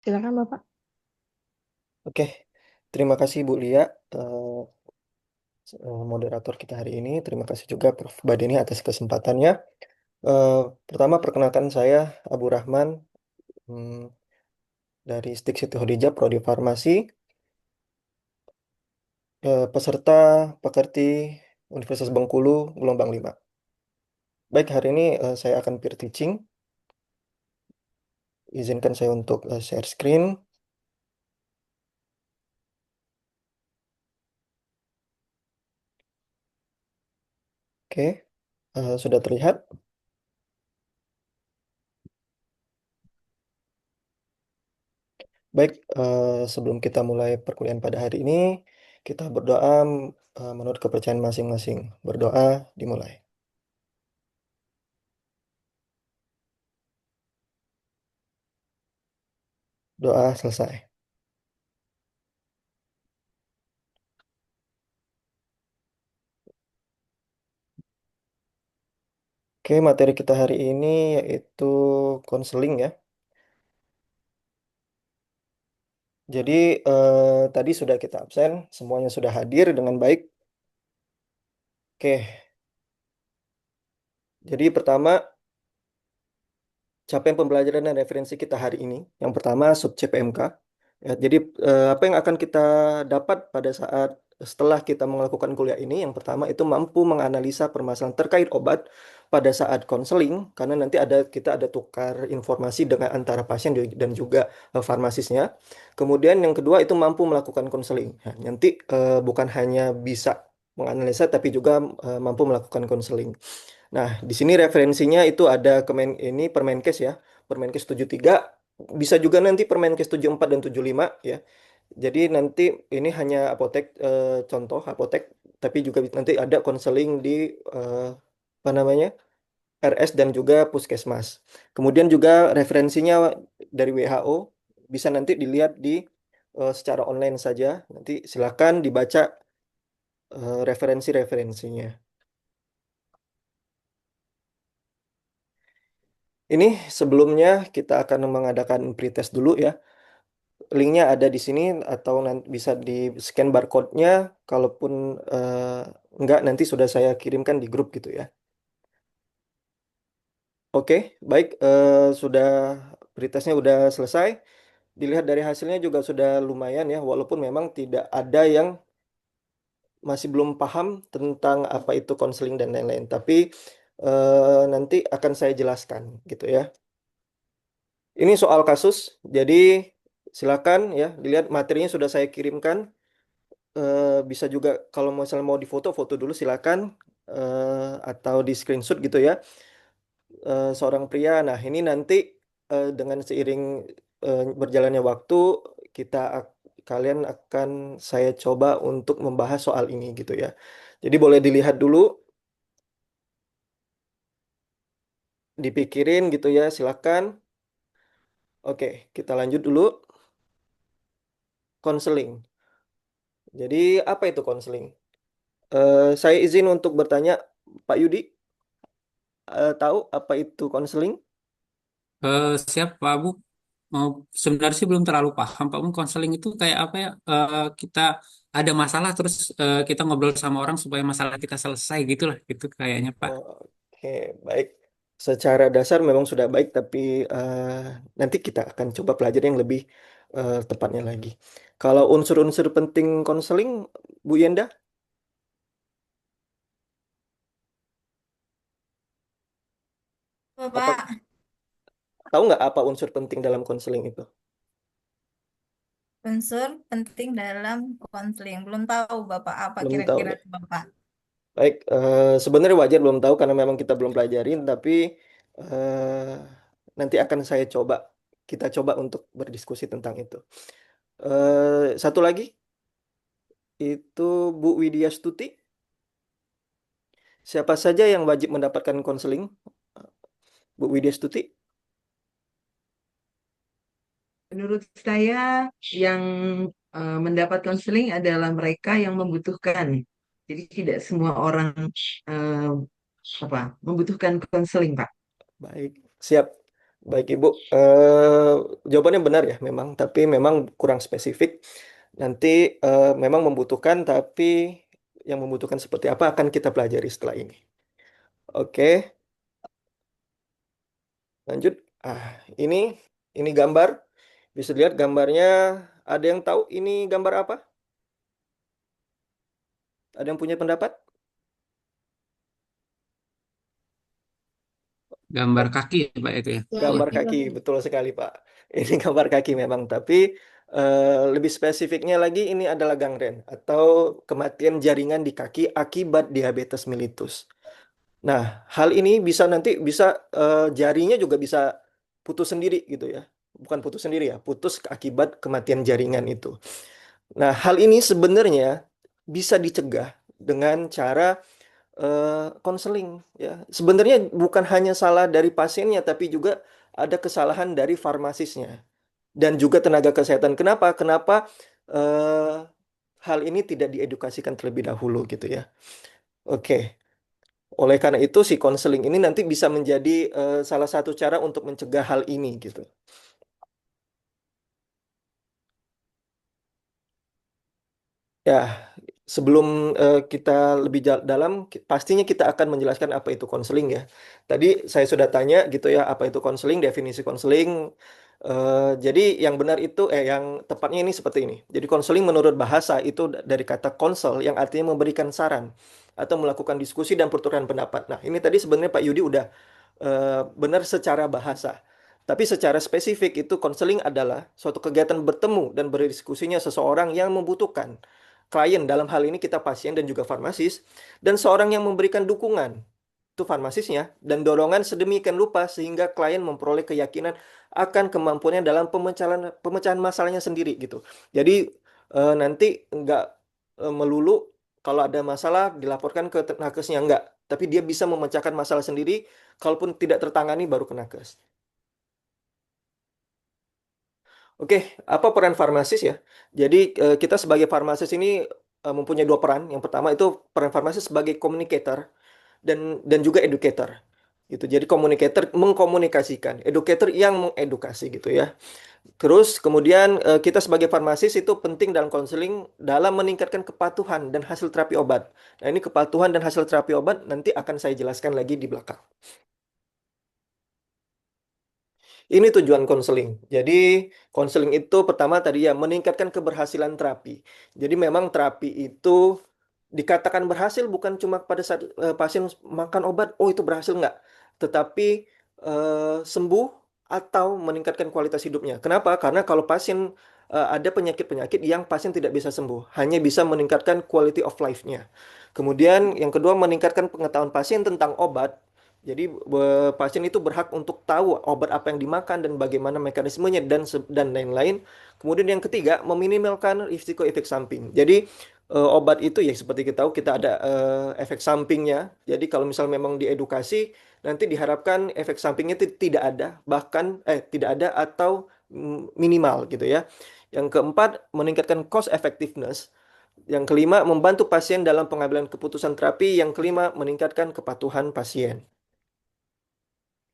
Silakan Bapak. Oke, terima kasih Bu Lia, eh, moderator kita hari ini. Terima kasih juga Prof. Badeni atas kesempatannya. Eh, Pertama, perkenalkan saya Abu Rahman hmm, dari Stik Siti Hodijah, Prodi Farmasi, peserta pekerti Universitas Bengkulu, gelombang 5. Baik, hari ini saya akan peer teaching. Izinkan saya untuk share screen. Oke, sudah terlihat. Baik, sebelum kita mulai perkuliahan pada hari ini, kita berdoa menurut kepercayaan masing-masing. Berdoa dimulai. Doa selesai. Oke, materi kita hari ini yaitu konseling ya. Jadi tadi sudah kita absen, semuanya sudah hadir dengan baik. Oke, jadi pertama capaian pembelajaran dan referensi kita hari ini. Yang pertama sub CPMK. Ya, jadi apa yang akan kita dapat pada saat setelah kita melakukan kuliah ini, yang pertama itu mampu menganalisa permasalahan terkait obat pada saat konseling, karena nanti kita ada tukar informasi dengan antara pasien dan juga farmasisnya. Kemudian yang kedua itu mampu melakukan konseling. Nah, nanti bukan hanya bisa menganalisa, tapi juga mampu melakukan konseling. Nah, di sini referensinya itu ada ini Permenkes ya. Permenkes 73, bisa juga nanti Permenkes 74 dan 75 ya. Jadi nanti ini hanya apotek, contoh apotek, tapi juga nanti ada konseling di apa namanya? RS dan juga puskesmas. Kemudian juga referensinya dari WHO bisa nanti dilihat di secara online saja. Nanti silakan dibaca referensi-referensinya. Ini sebelumnya kita akan mengadakan pretest dulu ya. Linknya ada di sini atau nanti bisa di scan barcode-nya. Kalaupun enggak, nanti sudah saya kirimkan di grup gitu ya. Oke, baik. Sudah pretestnya sudah selesai. Dilihat dari hasilnya juga sudah lumayan ya. Walaupun memang tidak ada yang masih belum paham tentang apa itu konseling dan lain-lain. Tapi nanti akan saya jelaskan gitu ya. Ini soal kasus, jadi silakan ya dilihat materinya sudah saya kirimkan. Bisa juga kalau misalnya mau difoto, foto dulu silakan, atau di screenshot gitu ya. Seorang pria. Nah ini nanti dengan seiring berjalannya waktu kita kalian akan saya coba untuk membahas soal ini gitu ya. Jadi boleh dilihat dulu, dipikirin gitu ya, silakan. Oke, kita lanjut dulu. Konseling. Jadi apa itu konseling? Saya izin untuk bertanya, Pak Yudi, tahu apa itu konseling? Siap Pak Abu. Sebenarnya sih belum terlalu paham Pak Abu. Konseling itu kayak apa ya? Kita ada masalah terus kita ngobrol sama orang supaya masalah kita selesai gitulah. Gitu kayaknya Pak. Oke, baik. Secara dasar memang sudah baik, tapi eh, nanti kita akan coba pelajari yang lebih tepatnya lagi. Kalau unsur-unsur penting konseling, Bu Yenda, apa Bapak, tahu nggak apa unsur penting dalam konseling itu? unsur penting dalam konseling. Belum tahu Bapak apa Belum tahu kira-kira nih. Bapak. Baik, sebenarnya wajar belum tahu karena memang kita belum pelajarin, tapi eh, nanti akan kita coba untuk berdiskusi tentang itu. Satu lagi, itu Bu Widya Stuti. Siapa saja yang wajib mendapatkan konseling? Bu Widya Stuti? Menurut saya yang mendapat konseling adalah mereka yang membutuhkan. Jadi tidak semua orang eh, membutuhkan konseling, Pak. Baik, siap. Baik Ibu, jawabannya benar ya memang, tapi memang kurang spesifik. Nanti memang membutuhkan, tapi yang membutuhkan seperti apa akan kita pelajari setelah ini. Oke, lanjut. Ah, ini ini gambar. Bisa dilihat gambarnya. Ada yang tahu ini gambar apa? Ada yang punya pendapat? Gambar kaki ya, Pak itu ya. Gambar kaki, betul sekali Pak. Ini gambar kaki memang, tapi lebih spesifiknya lagi ini adalah gangren atau kematian jaringan di kaki akibat diabetes mellitus. Nah, hal ini bisa nanti bisa jarinya juga bisa putus sendiri gitu ya. Bukan putus sendiri ya, putus akibat kematian jaringan itu. Nah, hal ini sebenarnya bisa dicegah dengan cara konseling ya. Sebenarnya bukan hanya salah dari pasiennya, tapi juga ada kesalahan dari farmasisnya dan juga tenaga kesehatan. Kenapa? Kenapa eh, hal ini tidak diedukasikan terlebih dahulu gitu ya. Oke. Oleh karena itu si konseling ini nanti bisa menjadi salah satu cara untuk mencegah hal ini gitu. Ya, sebelum kita lebih dalam, pastinya kita akan menjelaskan apa itu konseling ya. Tadi saya sudah tanya gitu ya, apa itu konseling, definisi konseling. Jadi yang benar itu, yang tepatnya ini seperti ini. Jadi konseling menurut bahasa itu dari kata konsel yang artinya memberikan saran atau melakukan diskusi dan pertukaran pendapat. Nah, ini tadi sebenarnya Pak Yudi udah benar secara bahasa. Tapi secara spesifik itu konseling adalah suatu kegiatan bertemu dan berdiskusinya seseorang yang membutuhkan klien, dalam hal ini kita pasien dan juga farmasis, dan seorang yang memberikan dukungan, itu farmasisnya, dan dorongan sedemikian rupa sehingga klien memperoleh keyakinan akan kemampuannya dalam pemecahan masalahnya sendiri gitu. Jadi nanti nggak melulu kalau ada masalah dilaporkan ke nakesnya, enggak. Tapi dia bisa memecahkan masalah sendiri, kalaupun tidak tertangani baru ke nakes. Oke, apa peran farmasis ya? Jadi kita sebagai farmasis ini mempunyai dua peran. Yang pertama itu peran farmasis sebagai communicator dan juga educator. Gitu. Jadi communicator mengkomunikasikan, educator yang mengedukasi gitu ya. Terus kemudian kita sebagai farmasis itu penting dalam konseling dalam meningkatkan kepatuhan dan hasil terapi obat. Nah, ini kepatuhan dan hasil terapi obat nanti akan saya jelaskan lagi di belakang. Ini tujuan konseling. Jadi, konseling itu pertama tadi ya meningkatkan keberhasilan terapi. Jadi memang terapi itu dikatakan berhasil bukan cuma pada saat pasien makan obat, oh itu berhasil nggak. Tetapi sembuh atau meningkatkan kualitas hidupnya. Kenapa? Karena kalau pasien ada penyakit-penyakit yang pasien tidak bisa sembuh, hanya bisa meningkatkan quality of life-nya. Kemudian yang kedua meningkatkan pengetahuan pasien tentang obat. Jadi pasien itu berhak untuk tahu obat apa yang dimakan dan bagaimana mekanismenya dan lain-lain. Kemudian yang ketiga meminimalkan risiko efek samping. Jadi obat itu ya seperti kita tahu kita ada efek sampingnya. Jadi kalau misal memang diedukasi nanti diharapkan efek sampingnya tidak ada, bahkan tidak ada atau minimal gitu ya. Yang keempat meningkatkan cost effectiveness. Yang kelima membantu pasien dalam pengambilan keputusan terapi. Yang kelima meningkatkan kepatuhan pasien.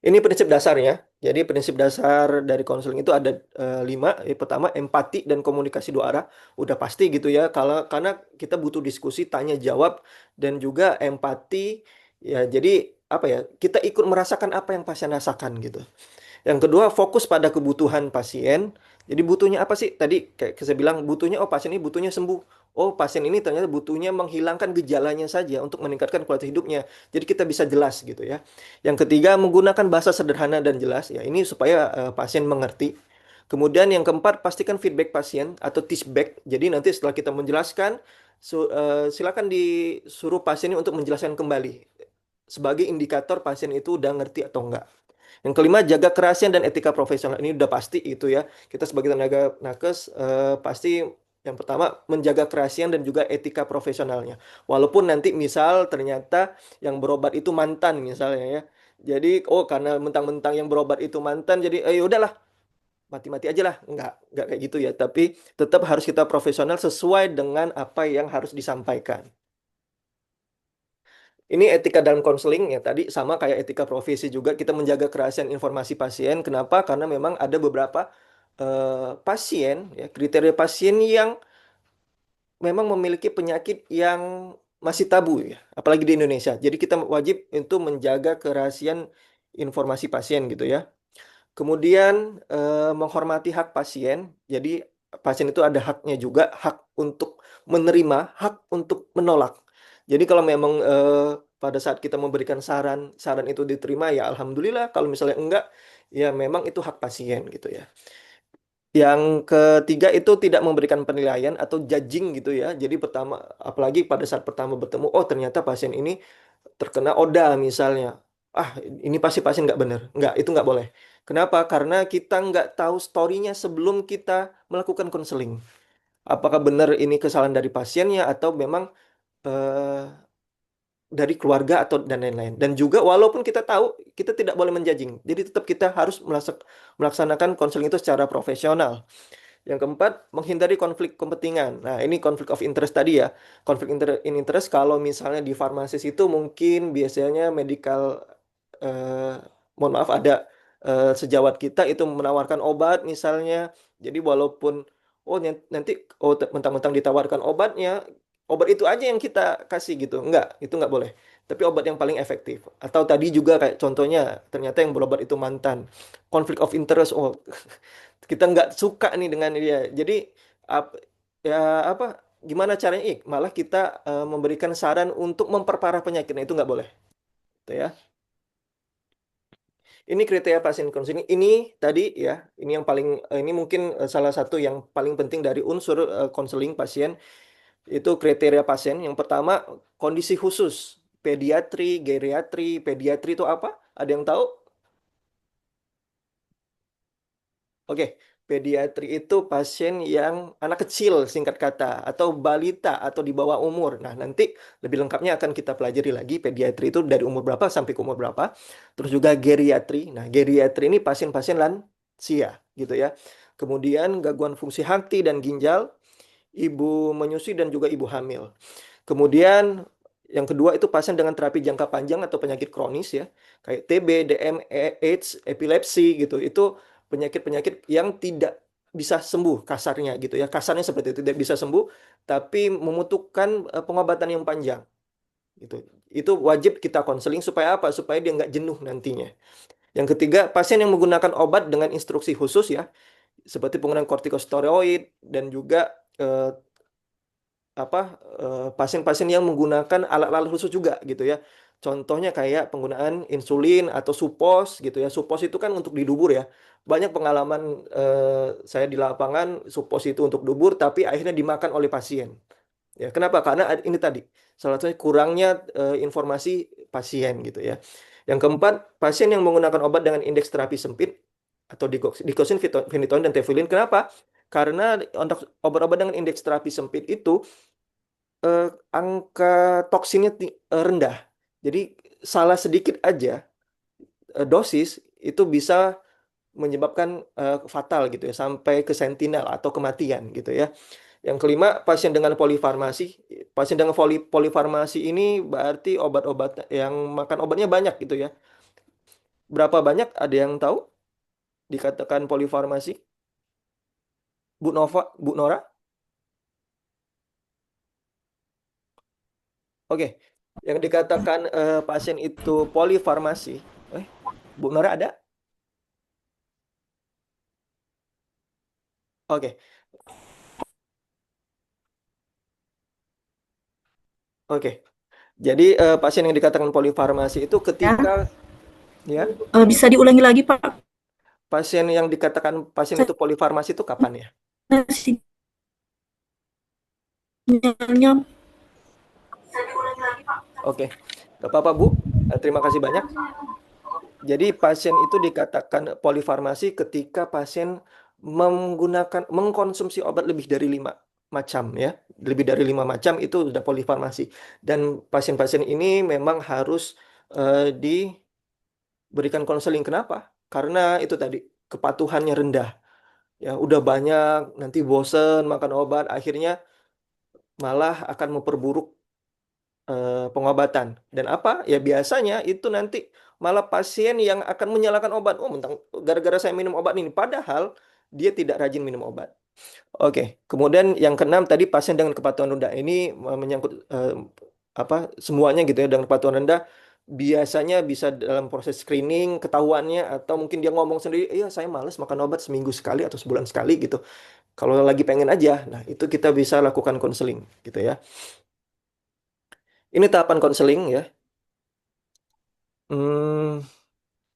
Ini prinsip dasarnya. Jadi prinsip dasar dari konseling itu ada lima. Pertama empati dan komunikasi dua arah. Udah pasti gitu ya. Karena kita butuh diskusi, tanya jawab dan juga empati. Ya jadi apa ya? Kita ikut merasakan apa yang pasien rasakan gitu. Yang kedua, fokus pada kebutuhan pasien. Jadi butuhnya apa sih? Tadi kayak saya bilang butuhnya, oh pasien ini butuhnya sembuh. Oh pasien ini ternyata butuhnya menghilangkan gejalanya saja untuk meningkatkan kualitas hidupnya. Jadi kita bisa jelas gitu ya. Yang ketiga, menggunakan bahasa sederhana dan jelas. Ya ini supaya pasien mengerti. Kemudian yang keempat, pastikan feedback pasien atau tishback. Jadi nanti setelah kita menjelaskan, silakan disuruh pasien ini untuk menjelaskan kembali sebagai indikator pasien itu udah ngerti atau enggak. Yang kelima, jaga kerahasiaan dan etika profesional. Ini udah pasti itu ya. Kita sebagai tenaga nakes pasti yang pertama menjaga kerahasiaan dan juga etika profesionalnya. Walaupun nanti misal ternyata yang berobat itu mantan misalnya ya. Jadi oh karena mentang-mentang yang berobat itu mantan jadi udahlah mati-mati aja lah. Enggak kayak gitu ya. Tapi tetap harus kita profesional sesuai dengan apa yang harus disampaikan. Ini etika dalam konseling ya tadi sama kayak etika profesi juga kita menjaga kerahasiaan informasi pasien. Kenapa? Karena memang ada beberapa pasien ya kriteria pasien yang memang memiliki penyakit yang masih tabu ya, apalagi di Indonesia. Jadi kita wajib untuk menjaga kerahasiaan informasi pasien gitu ya. Kemudian menghormati hak pasien. Jadi pasien itu ada haknya juga, hak untuk menerima, hak untuk menolak. Jadi kalau memang pada saat kita memberikan saran, saran itu diterima ya alhamdulillah. Kalau misalnya enggak, ya memang itu hak pasien gitu ya. Yang ketiga itu tidak memberikan penilaian atau judging gitu ya. Jadi pertama, apalagi pada saat pertama bertemu, oh ternyata pasien ini terkena ODA misalnya. Ah, ini pasti pasien nggak benar. Nggak, itu nggak boleh. Kenapa? Karena kita nggak tahu story-nya sebelum kita melakukan konseling. Apakah benar ini kesalahan dari pasiennya atau memang eh, dari keluarga atau dan lain-lain. Dan juga walaupun kita tahu, kita tidak boleh menjudging. Jadi tetap kita harus melaksanakan konseling itu secara profesional. Yang keempat, menghindari konflik kepentingan. Nah, ini konflik of interest tadi ya. Konflik in interest kalau misalnya di farmasis itu mungkin biasanya medical, eh, mohon maaf ada sejawat kita itu menawarkan obat misalnya. Jadi walaupun oh nanti oh mentang-mentang ditawarkan obatnya, obat itu aja yang kita kasih gitu. Enggak, itu enggak boleh. Tapi obat yang paling efektif. Atau tadi juga kayak contohnya ternyata yang berobat itu mantan. Konflik of interest. Oh, kita nggak suka nih dengan dia. Jadi ap- ya apa gimana caranya? Malah kita memberikan saran untuk memperparah penyakitnya itu nggak boleh, gitu ya. Ini kriteria pasien konseling. Ini tadi ya, ini yang paling ini mungkin salah satu yang paling penting dari unsur konseling pasien itu kriteria pasien. Yang pertama kondisi khusus, pediatri, geriatri. Pediatri itu apa? Ada yang tahu? Oke, pediatri itu pasien yang anak kecil singkat kata atau balita atau di bawah umur. Nah, nanti lebih lengkapnya akan kita pelajari lagi pediatri itu dari umur berapa sampai ke umur berapa. Terus juga geriatri. Nah, geriatri ini pasien-pasien lansia gitu ya. Kemudian gangguan fungsi hati dan ginjal, ibu menyusui dan juga ibu hamil. Kemudian yang kedua itu pasien dengan terapi jangka panjang atau penyakit kronis ya, kayak TB, DM, AIDS, epilepsi gitu. Itu penyakit-penyakit yang tidak bisa sembuh kasarnya gitu ya. Kasarnya seperti itu tidak bisa sembuh tapi membutuhkan pengobatan yang panjang gitu. Itu wajib kita konseling supaya apa? Supaya dia nggak jenuh nantinya. Yang ketiga, pasien yang menggunakan obat dengan instruksi khusus ya, seperti penggunaan kortikosteroid dan juga eh, pasien-pasien yang menggunakan alat-alat khusus juga gitu ya. Contohnya kayak penggunaan insulin atau supos gitu ya. Supos itu kan untuk di dubur ya. Banyak pengalaman saya di lapangan supos itu untuk dubur tapi akhirnya dimakan oleh pasien. Ya, kenapa? Karena ini tadi salah satunya kurangnya informasi pasien gitu ya. Yang keempat, pasien yang menggunakan obat dengan indeks terapi sempit atau dikosin, phenytoin dan teflon. Kenapa? Karena untuk obat-obat dengan indeks terapi sempit itu eh, angka toksinnya rendah. Jadi salah sedikit aja dosis itu bisa menyebabkan fatal gitu ya sampai ke sentinel atau kematian gitu ya. Yang kelima, pasien dengan polifarmasi. Pasien dengan polifarmasi ini berarti obat-obat yang makan obatnya banyak gitu ya. Berapa banyak? Ada yang tahu dikatakan polifarmasi? Bu Nova, Bu Nora? Oke. Yang dikatakan pasien itu polifarmasi. Bu Nora ada? Oke. Oke. Jadi pasien yang dikatakan polifarmasi itu ketika Ya, ya bisa diulangi lagi Pak. pasien yang dikatakan pasien itu polifarmasi itu kapan ya? Sinyalnya Oke. Bapak Bu, terima kasih banyak. Jadi pasien itu dikatakan polifarmasi ketika pasien mengkonsumsi obat lebih dari 5 macam ya. Lebih dari 5 macam itu sudah polifarmasi. Dan pasien-pasien ini memang harus diberikan konseling. Kenapa? Karena itu tadi kepatuhannya rendah. Ya, udah banyak nanti bosen makan obat, akhirnya malah akan memperburuk pengobatan. Dan apa? Ya biasanya itu nanti malah pasien yang akan menyalahkan obat. Oh, mentang gara-gara saya minum obat ini. Padahal dia tidak rajin minum obat. Oke, kemudian yang keenam tadi pasien dengan kepatuhan rendah ini menyangkut apa semuanya gitu ya dengan kepatuhan rendah biasanya bisa dalam proses screening ketahuannya atau mungkin dia ngomong sendiri, iya saya males makan obat seminggu sekali atau sebulan sekali gitu. Kalau lagi pengen aja, nah itu kita bisa lakukan konseling gitu ya. Ini tahapan konseling ya. Hmm,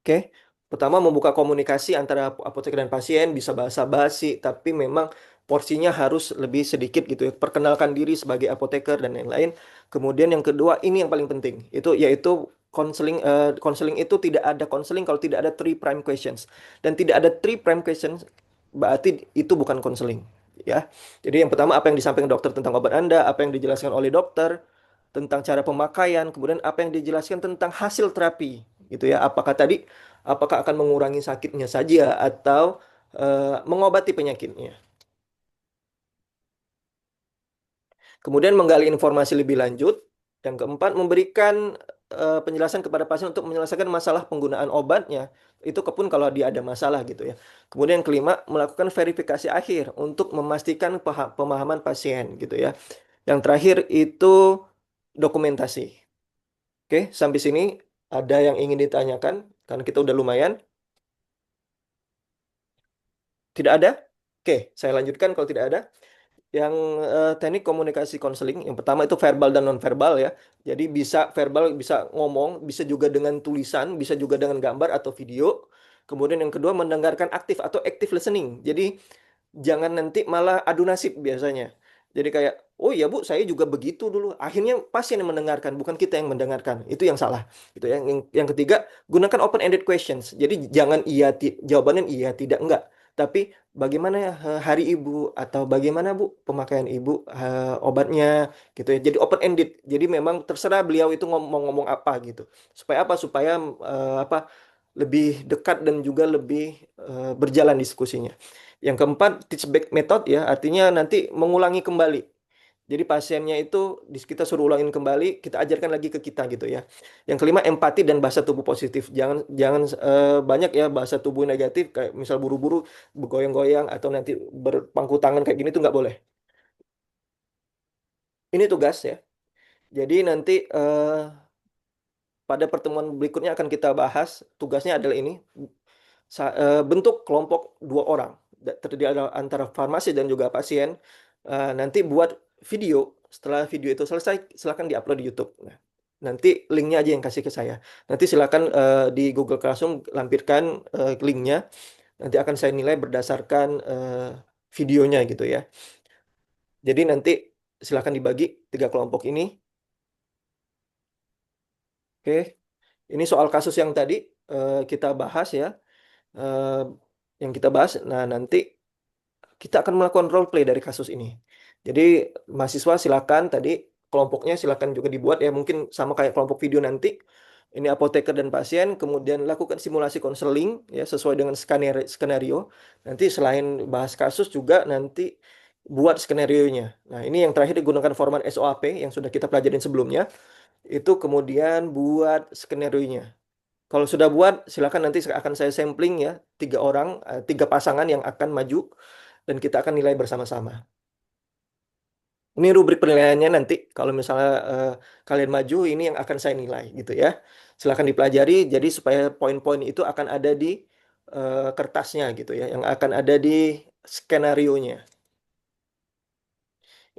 Oke, pertama membuka komunikasi antara apoteker dan pasien bisa basa-basi, tapi memang porsinya harus lebih sedikit gitu ya. Perkenalkan diri sebagai apoteker dan lain-lain. Kemudian yang kedua, ini yang paling penting, itu yaitu konseling. Konseling itu tidak ada konseling kalau tidak ada three prime questions. Dan tidak ada three prime questions, berarti itu bukan konseling. Ya, jadi yang pertama apa yang disampaikan dokter tentang obat Anda, apa yang dijelaskan oleh dokter tentang cara pemakaian, kemudian apa yang dijelaskan tentang hasil terapi, gitu ya. Apakah akan mengurangi sakitnya saja atau mengobati penyakitnya. Kemudian menggali informasi lebih lanjut. Yang keempat, memberikan penjelasan kepada pasien untuk menyelesaikan masalah penggunaan obatnya. Itu pun kalau dia ada masalah gitu ya. Kemudian yang kelima, melakukan verifikasi akhir untuk memastikan pemahaman pasien gitu ya. Yang terakhir itu dokumentasi. Oke, sampai sini ada yang ingin ditanyakan? Karena kita udah lumayan. Tidak ada? Oke, saya lanjutkan kalau tidak ada. Yang teknik komunikasi konseling, yang pertama itu verbal dan non-verbal ya. Jadi bisa verbal, bisa ngomong, bisa juga dengan tulisan, bisa juga dengan gambar atau video. Kemudian yang kedua mendengarkan aktif atau active listening. Jadi jangan nanti malah adu nasib biasanya. Jadi kayak, oh iya Bu, saya juga begitu dulu. Akhirnya pasien yang mendengarkan, bukan kita yang mendengarkan. Itu yang salah. Gitu ya. Yang ketiga, gunakan open-ended questions. Jadi jangan iya, jawabannya iya, tidak, enggak. Tapi bagaimana hari Ibu atau bagaimana Bu pemakaian Ibu obatnya gitu ya. Jadi open-ended. Jadi memang terserah beliau itu ngomong apa gitu. Supaya apa? Supaya apa? Lebih dekat dan juga lebih berjalan diskusinya. Yang keempat, teach back method ya, artinya nanti mengulangi kembali. Jadi pasiennya itu kita suruh ulangin kembali, kita ajarkan lagi ke kita gitu ya. Yang kelima, empati dan bahasa tubuh positif. Jangan jangan banyak ya bahasa tubuh negatif kayak misal buru-buru bergoyang-goyang atau nanti berpangku tangan kayak gini tuh nggak boleh. Ini tugas ya. Jadi nanti pada pertemuan berikutnya akan kita bahas tugasnya adalah ini. Bentuk kelompok 2 orang terdiri antara farmasi dan juga pasien. Nanti buat video. Setelah video itu selesai silakan diupload di YouTube. Nah, nanti linknya aja yang kasih ke saya. Nanti silakan di Google Classroom lampirkan linknya. Nanti akan saya nilai berdasarkan videonya gitu ya. Jadi nanti silakan dibagi 3 kelompok ini. Oke, ini soal kasus yang tadi kita bahas ya. Eh, yang kita bahas. Nah, nanti kita akan melakukan role play dari kasus ini. Jadi mahasiswa silakan tadi kelompoknya silakan juga dibuat ya mungkin sama kayak kelompok video nanti. Ini apoteker dan pasien, kemudian lakukan simulasi konseling ya sesuai dengan skenario. Nanti selain bahas kasus juga nanti buat skenario-nya. Nah, ini yang terakhir digunakan format SOAP yang sudah kita pelajarin sebelumnya. Itu kemudian buat skenario-nya. Kalau sudah buat, silakan nanti akan saya sampling ya, 3 orang, 3 pasangan yang akan maju dan kita akan nilai bersama-sama. Ini rubrik penilaiannya nanti kalau misalnya kalian maju, ini yang akan saya nilai gitu ya. Silakan dipelajari. Jadi supaya poin-poin itu akan ada di kertasnya gitu ya, yang akan ada di skenario-nya.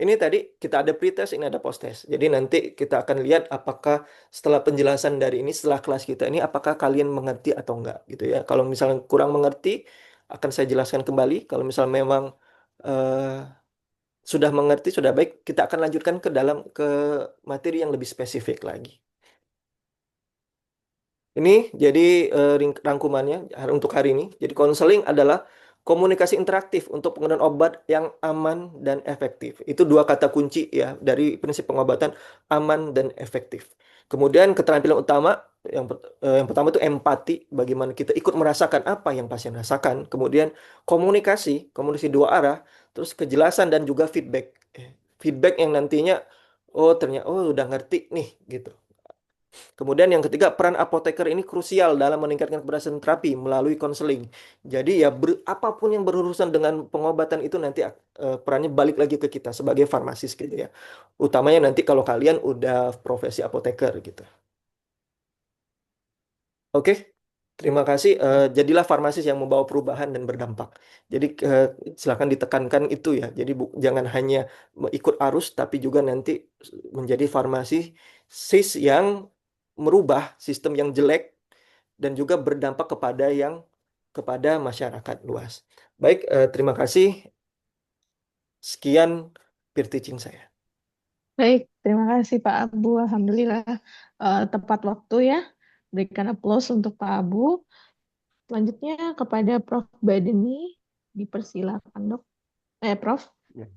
Ini tadi kita ada pretest, ini ada post-test. Jadi nanti kita akan lihat apakah setelah penjelasan dari ini, setelah kelas kita ini, apakah kalian mengerti atau enggak gitu ya. Kalau misalnya kurang mengerti, akan saya jelaskan kembali. Kalau misalnya memang eh, sudah mengerti, sudah baik, kita akan lanjutkan ke materi yang lebih spesifik lagi. Ini jadi rangkumannya untuk hari ini. Jadi konseling adalah komunikasi interaktif untuk penggunaan obat yang aman dan efektif. Itu 2 kata kunci ya dari prinsip pengobatan aman dan efektif. Kemudian keterampilan utama yang pertama itu empati, bagaimana kita ikut merasakan apa yang pasien rasakan. Kemudian komunikasi 2 arah, terus kejelasan dan juga feedback. Feedback yang nantinya Oh ternyata, oh udah ngerti nih gitu. Kemudian yang ketiga, peran apoteker ini krusial dalam meningkatkan keberhasilan terapi melalui konseling. Jadi ya apapun yang berurusan dengan pengobatan itu nanti perannya balik lagi ke kita sebagai farmasis gitu ya. Utamanya nanti kalau kalian udah profesi apoteker gitu. Oke, terima kasih. Jadilah farmasis yang membawa perubahan dan berdampak. Jadi silakan ditekankan itu ya. Jadi jangan hanya ikut arus, tapi juga nanti menjadi farmasis yang merubah sistem yang jelek dan juga berdampak kepada masyarakat luas. Baik, terima kasih. Sekian peer teaching saya. Baik, terima kasih Pak Abu. Alhamdulillah tepat waktu ya. Berikan aplaus untuk Pak Abu. Selanjutnya kepada Prof. Badeni, dipersilakan dok. Prof. Ya,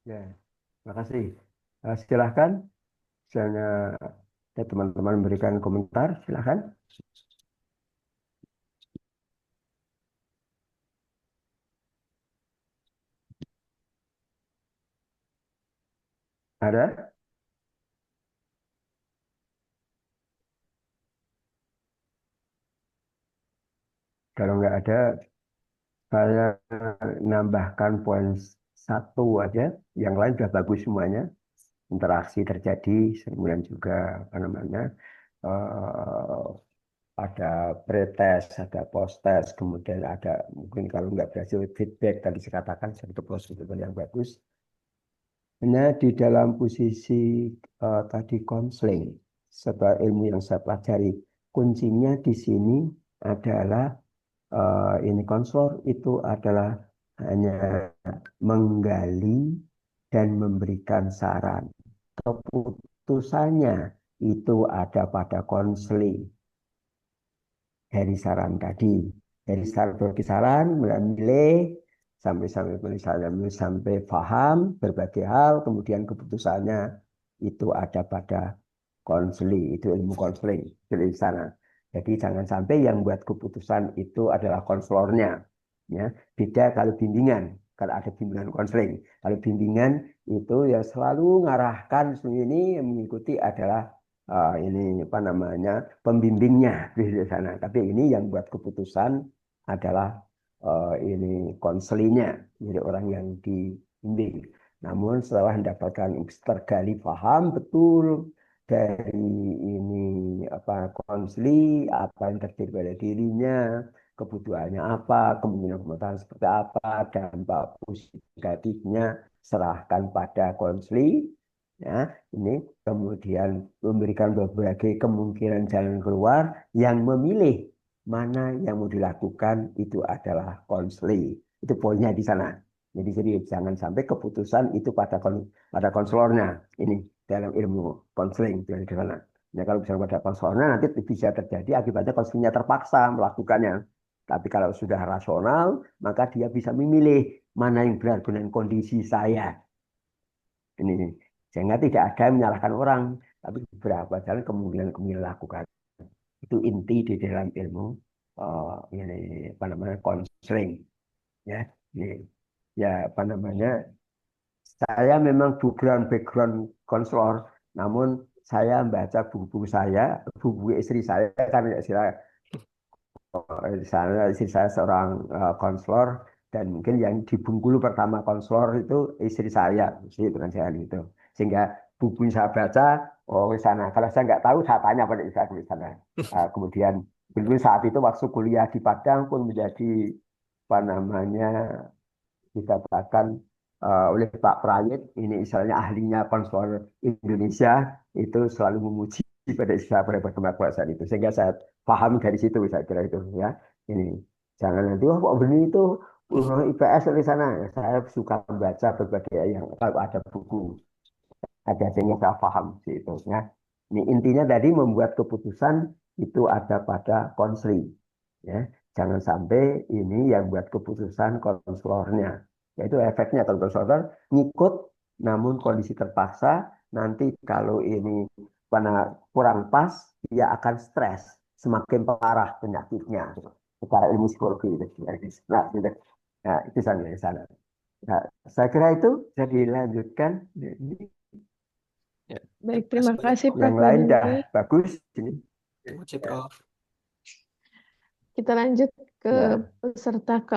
ya, terima kasih. Silahkan, misalnya ya, teman-teman memberikan komentar, silahkan. Ada? Kalau nggak ada, saya nambahkan poin satu aja. Yang lain sudah bagus semuanya. Interaksi terjadi, kemudian juga apa namanya, eh, ada pretest, ada post-test, kemudian ada mungkin kalau nggak berhasil feedback tadi saya katakan satu prosedur yang bagus. Hanya di dalam posisi tadi konseling, sebuah ilmu yang saya pelajari, kuncinya di sini adalah ini konselor itu adalah hanya menggali dan memberikan saran. Keputusannya itu ada pada konseling dari saran tadi. Dari saran berbagai saran, memilih sampai paham berbagai hal, kemudian keputusannya itu ada pada konseling, itu ilmu konseling dari sana. Jadi jangan sampai yang buat keputusan itu adalah konselornya. Ya, beda kalau bimbingan, kalau ada bimbingan konseling. Kalau bimbingan itu ya selalu ngarahkan ini yang mengikuti adalah ini apa namanya pembimbingnya di sana. Tapi ini yang buat keputusan adalah ini konselingnya, jadi orang yang dibimbing. Namun setelah mendapatkan tergali paham betul dari ini apa konseli, apa yang terjadi pada dirinya, kebutuhannya apa, kemungkinan pengetahuan seperti apa, dampak positif negatifnya, serahkan pada konseli. Ya, ini kemudian memberikan berbagai kemungkinan jalan keluar yang memilih mana yang mau dilakukan itu adalah konseli. Itu poinnya di sana. Jadi jangan sampai keputusan itu pada konselornya. Ini dalam ilmu konseling di sana. Nah, kalau misalnya pada konselornya nanti bisa terjadi akibatnya konselingnya terpaksa melakukannya. Tapi kalau sudah rasional, maka dia bisa memilih mana yang benar dengan kondisi saya. Ini sehingga tidak ada yang menyalahkan orang, tapi beberapa jalan kemungkinan lakukan. Itu inti di dalam ilmu ini apa namanya konseling. Ya, ini ya apa namanya saya memang bukan background konselor, namun saya membaca buku-buku saya, buku istri saya karena di sana istri saya seorang konselor dan mungkin yang di Bengkulu pertama konselor itu istri saya, istri dengan saya itu. Sehingga buku yang saya baca, oh di sana. Kalau saya nggak tahu, saya tanya pada istri saya di sana. Kemudian Bengkulu saat itu waktu kuliah di Padang pun menjadi apa namanya dikatakan oleh Pak Prayit, ini misalnya ahlinya konselor Indonesia, itu selalu memuji pada istilah pada kemakuasaan itu. Sehingga saya paham dari situ, saya kira itu ya. Ini jangan nanti, wah Pak Beni itu IPS di sana. Saya suka membaca berbagai yang kalau ada buku, ada sehingga saya paham itu ya. Ini intinya tadi membuat keputusan itu ada pada konseling. Ya, jangan sampai ini yang buat keputusan konselornya. Yaitu efeknya kalau konselor ngikut, namun kondisi terpaksa, nanti kalau ini karena kurang pas, dia akan stres, semakin parah penyakitnya. Secara ilmu psikologi itu. Nah, gitu. Nah, itu sampai di sana. Nah, saya kira itu bisa dilanjutkan. Ya, Baik, terima terima kasih banyak, kasih Prof. Prof. Yang lain dah Badani. bagus ini. Terima kasih, Prof. Kita lanjut ke Ya. peserta ke